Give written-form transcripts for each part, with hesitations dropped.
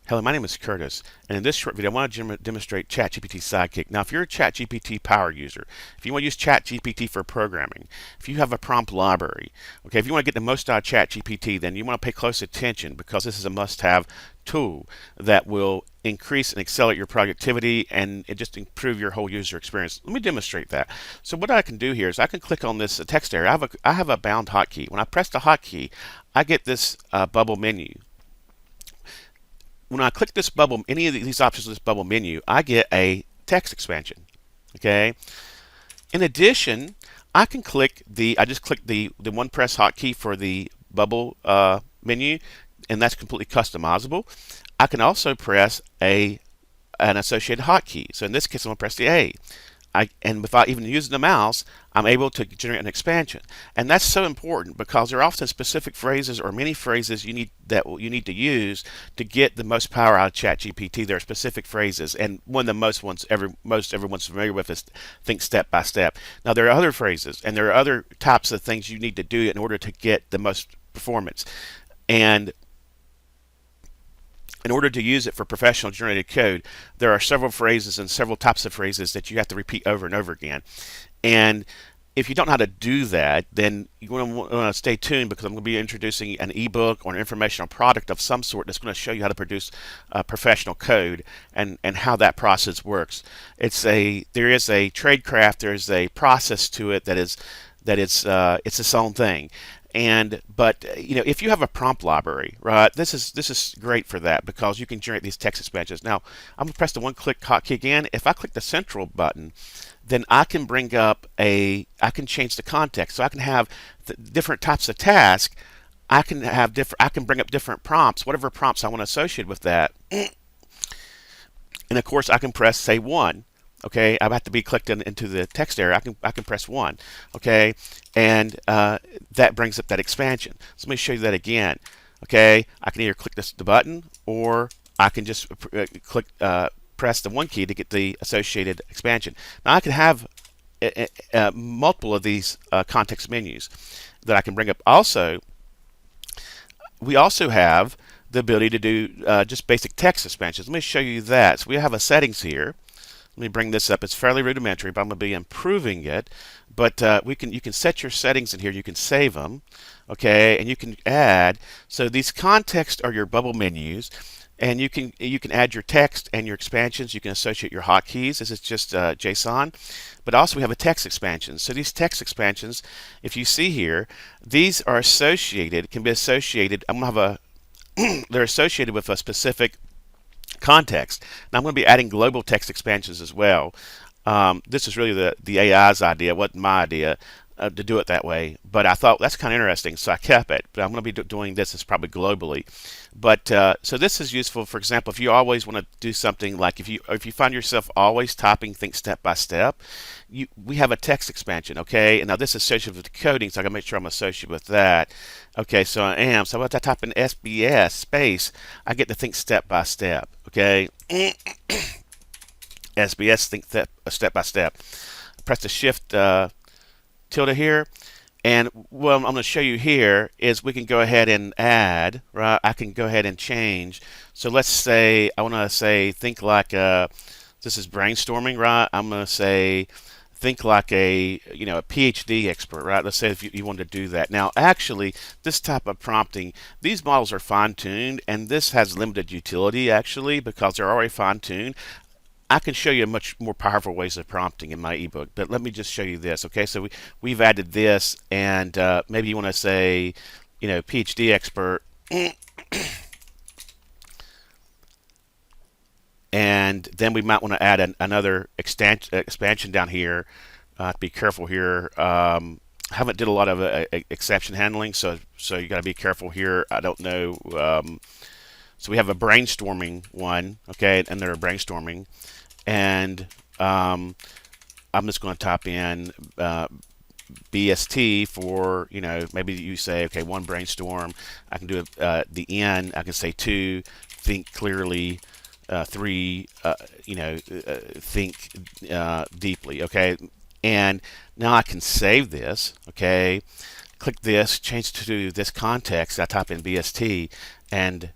Hello, my name is Curtis, and in this short video, I want to demonstrate ChatGPT Sidekick. Now, if you're a ChatGPT power user, if you want to use ChatGPT for programming, if you have a prompt library, okay, if you want to get the most out of ChatGPT, then you want to pay close attention because this is a must-have tool that will increase and accelerate your productivity and it just improve your whole user experience. Let me demonstrate that. So what I can do here is I can click on this text area. I have a bound hotkey. When I press the hotkey, I get this bubble menu. When I click this bubble, any of these options in this bubble menu, I get a text expansion. Okay. In addition, I can click I just clicked the one press hotkey for the bubble menu, and that's completely customizable. I can also press an associated hotkey. So in this case, I'm going to press the A. And without even using the mouse, I'm able to generate an expansion. And that's so important because there are often specific phrases or many phrases you need to use to get the most power out of ChatGPT. There are specific phrases, and one of the most ones everyone's familiar with is think step by step. Now there are other phrases, and there are other types of things you need to do in order to get the most performance. And in order to use it for professional generated code, there are several phrases and several types of phrases that you have to repeat over and over again. And if you don't know how to do that, then you want to stay tuned because I'm going to be introducing an ebook or an informational product of some sort that's going to show you how to produce professional code and how that process works. There is a tradecraft, there's a process to it it's its own thing. But if you have a prompt library, right, this is great for that because you can generate these text expansions. Now, I'm going to press the one-click hotkey again. If I click the central button, then I can I can change the context. So I can have different types of tasks. I can bring up different prompts, whatever prompts I want to associate with that. And of course, I can press say 1. Okay, I have to be clicked into the text area. I can press 1. Okay, and that brings up that expansion. So let me show you that again. Okay, I can either click the button or I can just press the 1 key to get the associated expansion. Now I can have multiple of these context menus that I can bring up. We also have the ability to do just basic text expansions. Let me show you that. So we have a settings here. Let me bring this up. It's fairly rudimentary, but I'm going to be improving it. But you can set your settings in here. You can save them, okay, and you can add. So these contexts are your bubble menus, and you can add your text and your expansions. You can associate your hotkeys. This is just JSON, but also we have a text expansion. So these text expansions, if you see here, these are associated. Can be associated. I'm going to have they're associated with a specific context. Now I'm going to be adding global text expansions as well. This is really the AI's idea, wasn't my idea to do it that way, but I thought that's kind of interesting, so I kept it. But I'm going to be doing this as probably globally. But so this is useful. For example, if you always want to do something like if you find yourself always typing think step by step, we have a text expansion. Okay, and now this is associated with coding, so I got to make sure I'm associated with that. Okay, so I am. So if I type in SBS space, I get to think step by step. Okay. SBS think step by step. Press the shift tilde here, and what I'm going to show you here is we can go ahead and add, right? I can go ahead and change. So let's say I want to say think like this is brainstorming, right? I'm going to say think like a PhD expert, right? Let's say if you wanted to do that. Now actually this type of prompting, these models are fine-tuned, and this has limited utility actually because they're already fine-tuned. I can show you much more powerful ways of prompting in my ebook, but let me just show you this. Okay, so we've added this, and maybe you want to say, PhD expert, and then we might want to add another expansion down here. Be careful here. I haven't did a lot of exception handling, so you got to be careful here. I don't know. So we have a brainstorming one, okay, and they're brainstorming, and I'm just going to type in BST for, maybe you say, okay, 1 brainstorm. I can do the N. I can say 2, think clearly. 3, think deeply, okay, and now I can save this, okay, click this, change to this context, I type in BST, and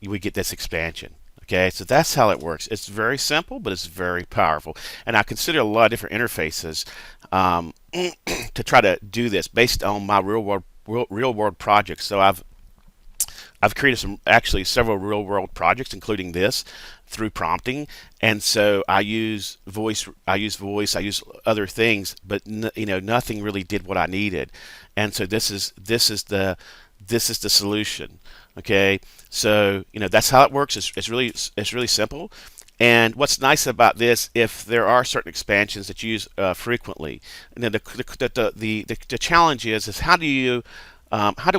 we get this expansion. Okay, so that's how it works. It's very simple, but it's very powerful. And I consider a lot of different interfaces um, to try to do this based on my real world projects. So I've created several real world projects, including this, through prompting. And so I use other things, but nothing really did what I needed. And so this is the solution. Okay, so that's how it works. It's really simple. And what's nice about this, if there are certain expansions that you use frequently, and then the challenge is how do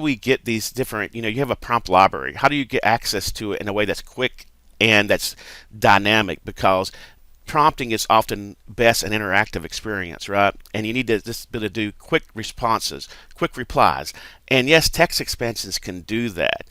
we get these different, you have a prompt library. How do you get access to it in a way that's quick and that's dynamic? Because prompting is often best an interactive experience, right? And you need to just be able to do quick responses, quick replies. And yes, text expansions can do that,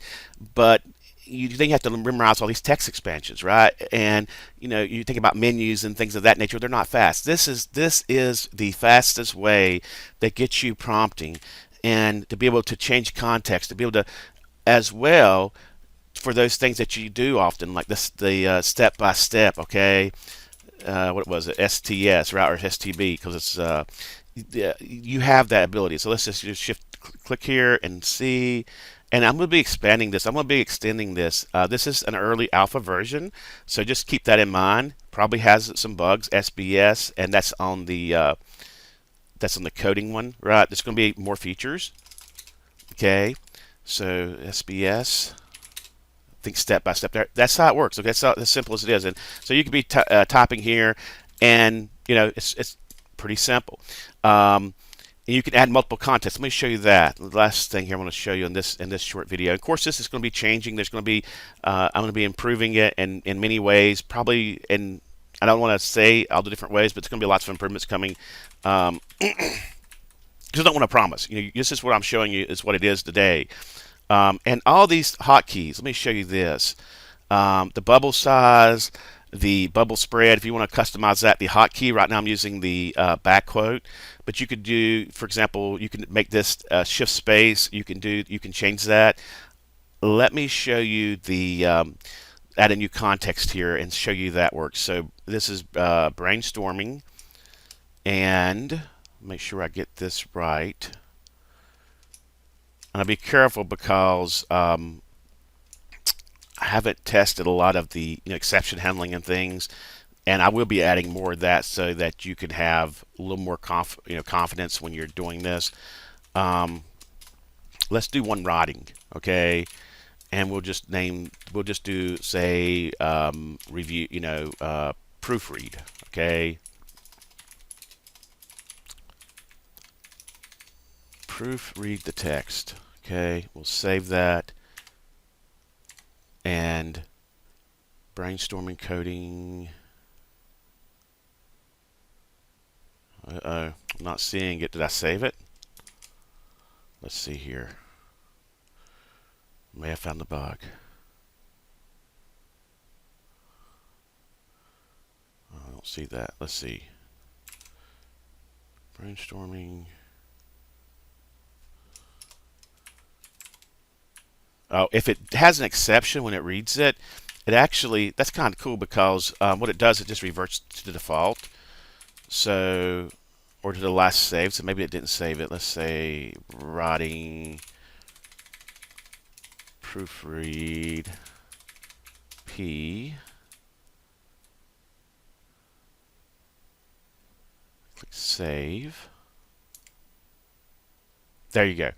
but then you have to memorize all these text expansions, right? And you think about menus and things of that nature. They're not fast. This is the fastest way that gets you prompting, and to be able to change context, to be able to, as well, for those things that you do often, like the step by step. Okay, what was it, STS, right, or STB, because you have that ability. So let's just click here and see. And I'm going to be expanding this. I'm going to be extending this. This is an early alpha version, so just keep that in mind. Probably has some bugs, SBS, and that's on the coding one, right? There's going to be more features. Okay, so SBS. Think step by step there. That's how it works. Okay, that's as simple as it is. And so you could be typing here, and it's pretty simple. And you can add multiple contexts. Let me show you that. The last thing here I want to show you in this short video. Of course, this is going to be changing. There's going to be I'm going to be improving it in many ways. Probably, and I don't want to say all the different ways, but it's going to be lots of improvements coming. Because I don't want to promise. This is what I'm showing you is what it is today. And all these hotkeys, let me show you this. The bubble size, the bubble spread, if you want to customize that, the hotkey, right now I'm using the back quote, but you could do, for example, you can make this shift space, you can change that. Let me show you add a new context here and show you that works. So this is brainstorming, and make sure I get this right. And I'll be careful because I haven't tested a lot of the exception handling and things, and I will be adding more of that so that you can have a little more confidence when you're doing this. Let's do one writing, okay? And we'll just do, say, review, proofread, okay? Proofread the text. Okay, we'll save that. And brainstorming coding. I'm not seeing it. Did I save it? Let's see here. May have found the bug. I don't see that. Let's see. Brainstorming. Oh, if it has an exception when it reads it, that's kind of cool because what it does, it just reverts to the default. So, or to the last save. So maybe it didn't save it. Let's say writing proofread P. Click save. There you go.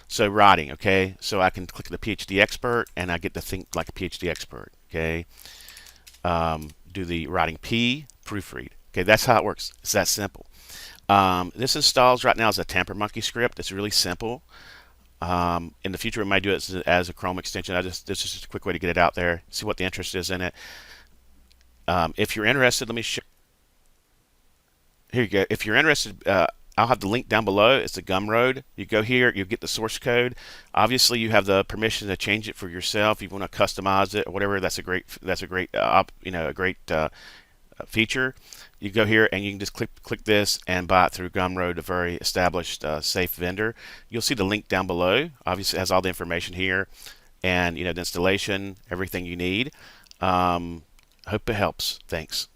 So writing, okay? So I can click the PhD expert and I get to think like a PhD expert, okay? Do the writing P, proofread. Okay, that's how it works. It's that simple. This installs right now as a Tamper Monkey script. It's really simple. In the future, we might do it as a Chrome extension. This is just a quick way to get it out there, see what the interest is in it. If you're interested, let me show. Here you go. If you're interested, I'll have the link down below. It's the Gumroad. You go here, you get the source code. Obviously, you have the permission to change it for yourself. If you want to customize it or whatever, that's a great feature. You go here and you can just click this and buy it through Gumroad, a very established, safe vendor. You'll see the link down below. Obviously, it has all the information here, and the installation, everything you need. I hope it helps. Thanks.